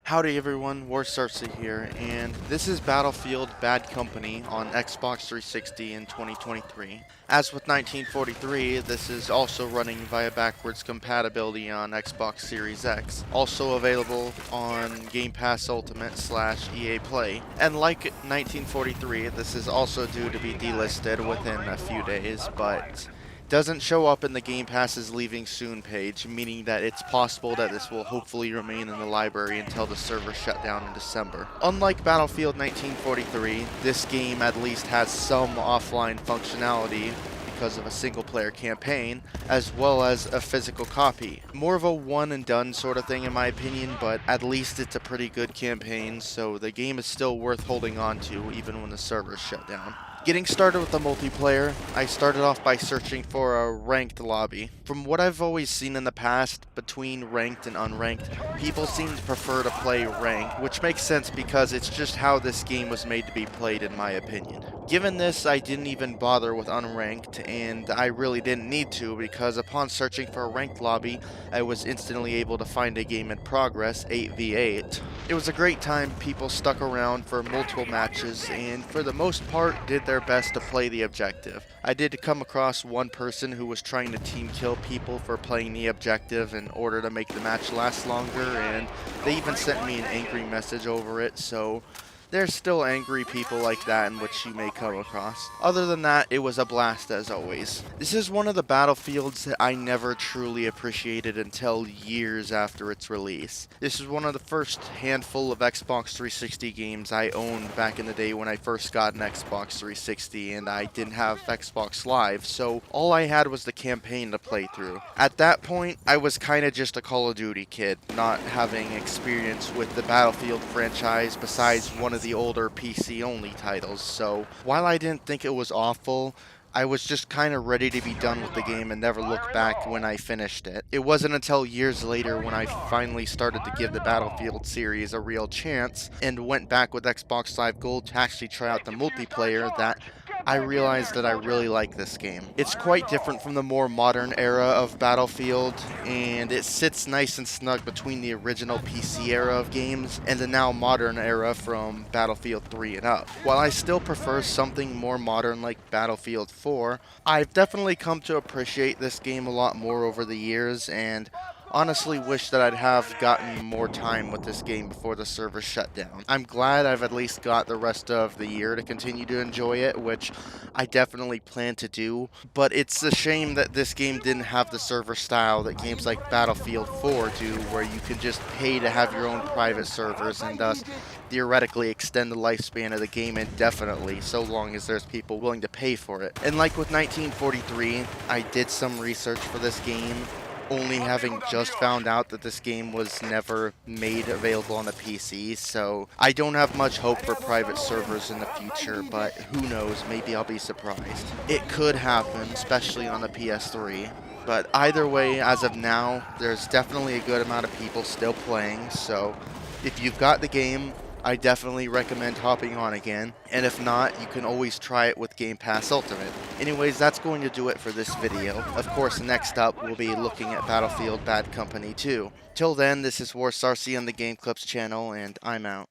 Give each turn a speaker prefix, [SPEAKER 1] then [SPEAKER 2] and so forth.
[SPEAKER 1] Howdy everyone, Warsarcy here, and this is Battlefield Bad Company on Xbox 360 in 2023. As with 1943, this is also running via backwards compatibility on Xbox Series X, also available on Game Pass Ultimate / EA Play. And like 1943, this is also due to be delisted within a few days, but doesn't show up in the Game Pass's Leaving Soon page, meaning that it's possible that this will hopefully remain in the library until the server shut down in December. Unlike Battlefield 1943, this game at least has some offline functionality because of a single-player campaign, as well as a physical copy. More of a one-and-done sort of thing in my opinion, but at least it's a pretty good campaign, so the game is still worth holding on to even when the servers shut down. Getting started with the multiplayer, I started off by searching for a ranked lobby. From what I've always seen in the past, between ranked and unranked, people seem to prefer to play ranked, which makes sense because it's just how this game was made to be played in my opinion. Given this, I didn't even bother with unranked, and I really didn't need to because upon searching for a ranked lobby, I was instantly able to find a game in progress, 8v8. It was a great time, people stuck around for multiple matches, and for the most part did their best to play the objective. I did come across one person who was trying to team kill people for playing the objective in order to make the match last longer, and they even sent me an angry message over it, so there's still angry people like that in which you may come across. Other than that, it was a blast as always. This is one of the Battlefields that I never truly appreciated until years after its release. This is one of the first handful of Xbox 360 games I owned back in the day when I first got an Xbox 360 and I didn't have Xbox Live, so all I had was the campaign to play through. At that point, I was kinda just a Call of Duty kid, not having experience with the Battlefield franchise besides one of the older PC-only titles, so while I didn't think it was awful, I was just kind of ready to be done with the game and never look back when I finished it. It wasn't until years later when I finally started to give the Battlefield series a real chance and went back with Xbox Live Gold to actually try out the multiplayer that I realized that I really like this game. It's quite different from the more modern era of Battlefield, and it sits nice and snug between the original PC era of games and the now modern era from Battlefield 3 and up. While I still prefer something more modern like Battlefield 4, I've definitely come to appreciate this game a lot more over the years, and honestly wish that I'd have gotten more time with this game before the server shut down. I'm glad I've at least got the rest of the year to continue to enjoy it, which I definitely plan to do, but it's a shame that this game didn't have the server style that games like Battlefield 4 do, where you can just pay to have your own private servers and thus theoretically extend the lifespan of the game indefinitely, so long as there's people willing to pay for it. And like with 1943, I did some research for this game, only having just found out that this game was never made available on the PC, so I don't have much hope for private servers in the future, but who knows, maybe I'll be surprised. It could happen, especially on the PS3. But either way, as of now, there's definitely a good amount of people still playing, so if you've got the game, I definitely recommend hopping on again, and if not, you can always try it with Game Pass Ultimate. Anyways, that's going to do it for this video. Of course, next up, we'll be looking at Battlefield Bad Company 2. Till then, this is Warsarcy on the Game Clips channel, and I'm out.